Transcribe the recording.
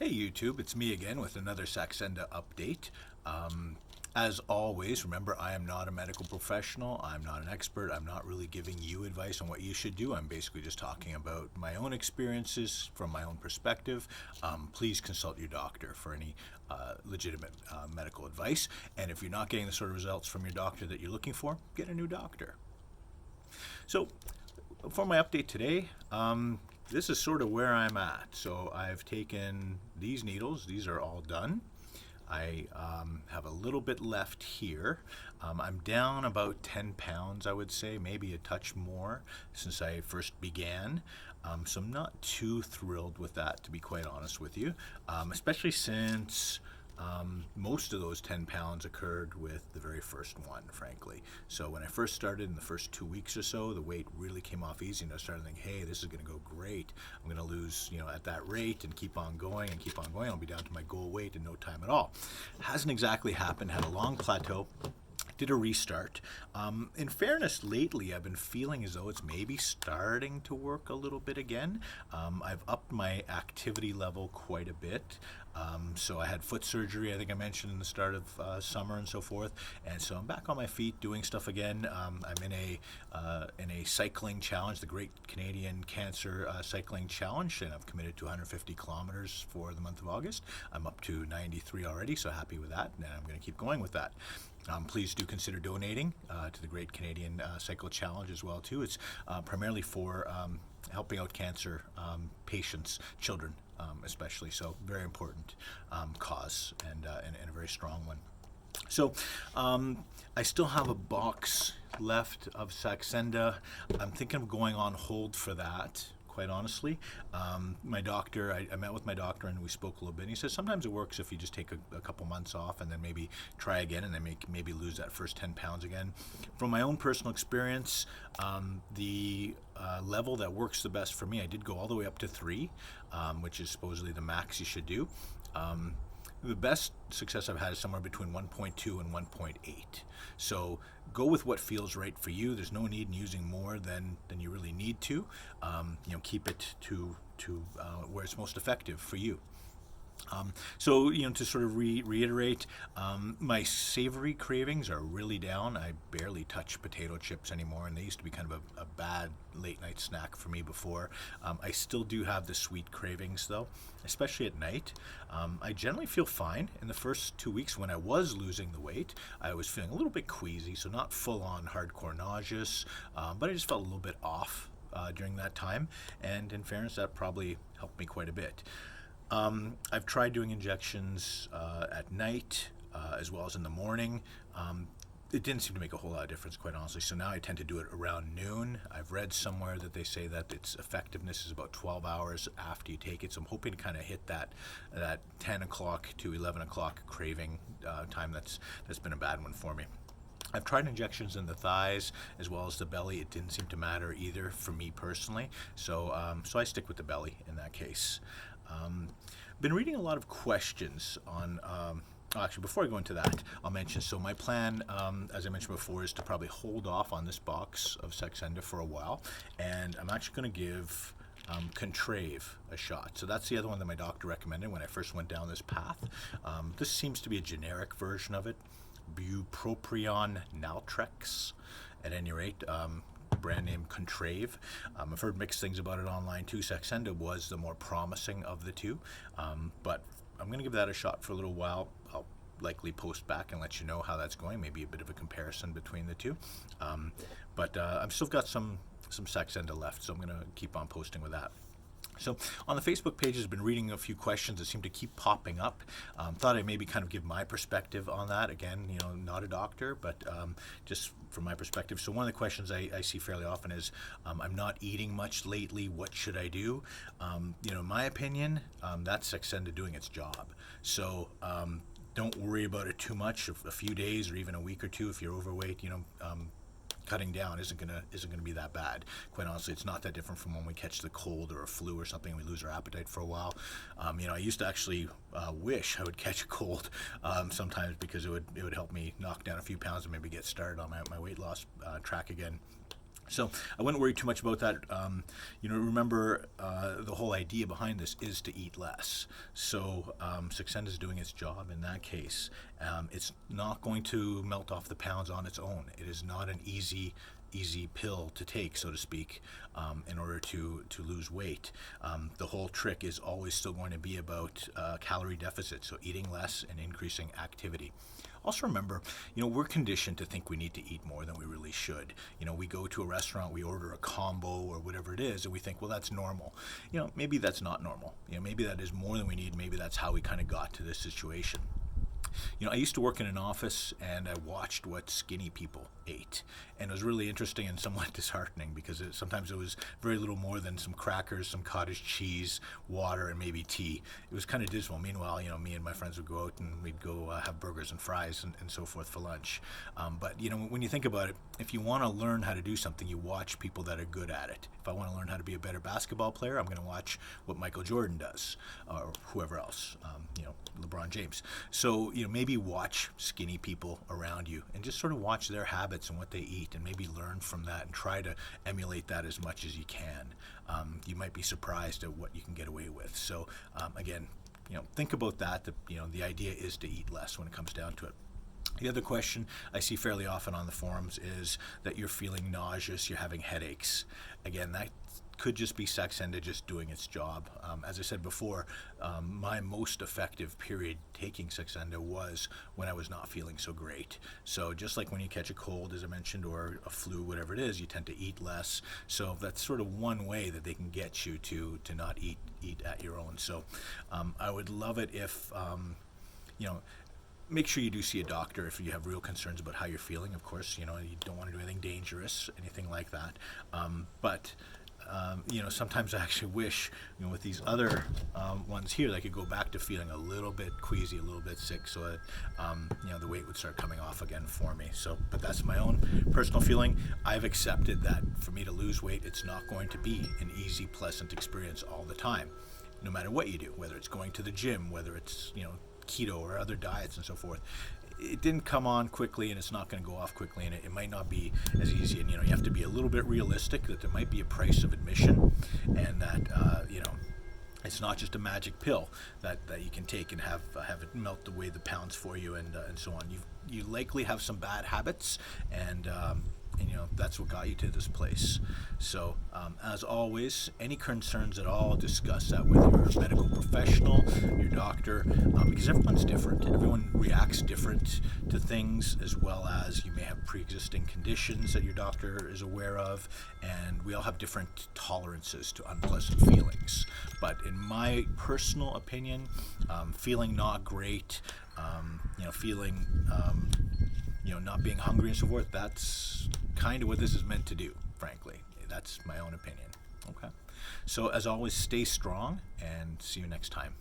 Hey YouTube, it's me again with another Saxenda update. As always, remember I am not a medical professional, I'm not an expert, I'm not really giving you advice on what you should do. I'm basically just talking about my own experiences from my own perspective. Please consult your doctor for any legitimate medical advice. And if you're not getting the sort of results from your doctor that you're looking for, get a new doctor. So, for my update today, this is sort of where I'm at. So I've taken these needles, these are all done. I have a little bit left here. I'm down about 10 pounds, I would say, maybe a touch more since I first began. So I'm not too thrilled with that, to be quite honest with you, especially since most of those 10 pounds occurred with the very first one, frankly. So when I first started in the first 2 weeks or so, the weight really came off easy, and I started thinking, hey, this is going to go great. I'm going to lose, at that rate and keep on going and keep on going. I'll be down to my goal weight in no time at all. Hasn't exactly happened. Had a long plateau. Did a restart. In fairness, lately I've been feeling as though it's maybe starting to work a little bit again. I've upped my activity level quite a bit. So I had foot surgery, I think I mentioned in the start of summer and so forth, and so I'm back on my feet doing stuff again. I'm in a cycling challenge, the Great Canadian Cancer Cycling Challenge, and I've committed to 150 kilometers for the month of August. I'm up to 93 already, so happy with that, and I'm going to keep going with that. Please do consider donating to the Great Canadian Cycle Challenge as well too. It's primarily for helping out cancer patients, children especially. So very important cause and a very strong one. So I still have a box left of Saxenda. I'm thinking of going on hold for that, quite honestly. My doctor, I met with my doctor and we spoke a little bit, and he says sometimes it works if you just take a couple months off and then maybe try again and then maybe lose that first 10 pounds again. From my own personal experience, the level that works the best for me, I did go all the way up to 3, which is supposedly the max you should do. The best success I've had is somewhere between 1.2 and 1.8. So go with what feels right for you. There's no need in using more than you really need to. Keep it to where it's most effective for you. So to sort of reiterate, my savory cravings are really down. I barely touch potato chips anymore, and they used to be kind of a bad late night snack for me before. I still do have the sweet cravings though, especially at night. I generally feel fine. In the first 2 weeks when I was losing the weight, I was feeling a little bit queasy, so not full on hardcore nauseous, but I just felt a little bit off during that time, and in fairness, that probably helped me quite a bit. I've tried doing injections at night as well as in the morning. It didn't seem to make a whole lot of difference, quite honestly, so now I tend to do it around noon. I've read somewhere that they say that its effectiveness is about 12 hours after you take it, so I'm hoping to kind of hit that 10 o'clock to 11 o'clock craving time. That's been a bad one for me. I've tried injections in the thighs as well as the belly. It didn't seem to matter either for me personally, so I stick with the belly in that case. Been reading a lot of questions on, actually before I go into that, I'll mention, so my plan, as I mentioned before, is to probably hold off on this box of Saxenda for a while, and I'm actually going to give Contrave a shot. So that's the other one that my doctor recommended when I first went down this path. This seems to be a generic version of it, bupropion naltrex at any rate. Brand name Contrave. I've heard mixed things about it online too. Saxenda was the more promising of the two, but I'm going to give that a shot for a little while. I'll likely post back and let you know how that's going, maybe a bit of a comparison between the two, but I've still got some Saxenda left, so I'm going to keep on posting with that. So on the Facebook page, I've been reading a few questions that seem to keep popping up. Thought I'd maybe kind of give my perspective on that. Again, not a doctor, but just from my perspective. So one of the questions I see fairly often is, I'm not eating much lately, what should I do? In my opinion, that's Saxenda doing its job. So don't worry about it too much. A few days or even a week or two, if you're overweight, cutting down isn't gonna be that bad. Quite honestly, it's not that different from when we catch the cold or a flu or something. We lose our appetite for a while. I used to actually wish I would catch a cold sometimes, because it would help me knock down a few pounds and maybe get started on my weight loss track again. So I wouldn't worry too much about that. Remember the whole idea behind this is to eat less. So Saxenda is doing its job in that case. It's not going to melt off the pounds on its own. It is not an easy pill to take, so to speak, in order to lose weight. The whole trick is always still going to be about calorie deficit, so eating less and increasing activity. Also remember, we're conditioned to think we need to eat more than we really should. We go to a restaurant, we order a combo or whatever it is, and we think, well, that's normal. Maybe that's not normal. Maybe that is more than we need. Maybe that's how we kind of got to this situation. I used to work in an office and I watched what skinny people ate. And it was really interesting and somewhat disheartening because sometimes it was very little more than some crackers, some cottage cheese, water, and maybe tea. It was kind of dismal. Meanwhile, me and my friends would go out and we'd go have burgers and fries and so forth for lunch. But when you think about it, if you want to learn how to do something, you watch people that are good at it. If I want to learn how to be a better basketball player, I'm going to watch what Michael Jordan does or whoever else, LeBron James. So, maybe watch skinny people around you and just sort of watch their habits and what they eat and maybe learn from that and try to emulate that as much as you can. You might be surprised at what you can get away with. So, again, think about that. The idea is to eat less when it comes down to it. The other question I see fairly often on the forums is that you're feeling nauseous, you're having headaches. Again, that could just be Saxenda just doing its job. As I said before, my most effective period taking Saxenda was when I was not feeling so great. So just like when you catch a cold, as I mentioned, or a flu, whatever it is, you tend to eat less. So that's sort of one way that they can get you to not eat at your own. So I would love it if, make sure you do see a doctor if you have real concerns about how you're feeling. Of course, you don't want to do anything dangerous, anything like that. But sometimes I actually wish, with these other ones here, that I could go back to feeling a little bit queasy, a little bit sick, so that, the weight would start coming off again for me. So, but that's my own personal feeling. I've accepted that for me to lose weight, it's not going to be an easy, pleasant experience all the time, no matter what you do, whether it's going to the gym, whether it's, keto or other diets and so forth. It didn't come on quickly and it's not going to go off quickly, and it might not be as easy, and you have to be a little bit realistic that there might be a price of admission, and that it's not just a magic pill that you can take and have it melt away the pounds for you and so on. You likely have some bad habits, and that's what got you to this place. So as always, any concerns at all, discuss that with your medical professional, your doctor, because everyone's different. Everyone reacts different to things, as well as you may have pre-existing conditions that your doctor is aware of, and we all have different tolerances to unpleasant feelings. But in my personal opinion, feeling not great, feeling not being hungry and so forth, that's kind of what this is meant to do, frankly. That's my own opinion. Okay. So as always, stay strong and see you next time.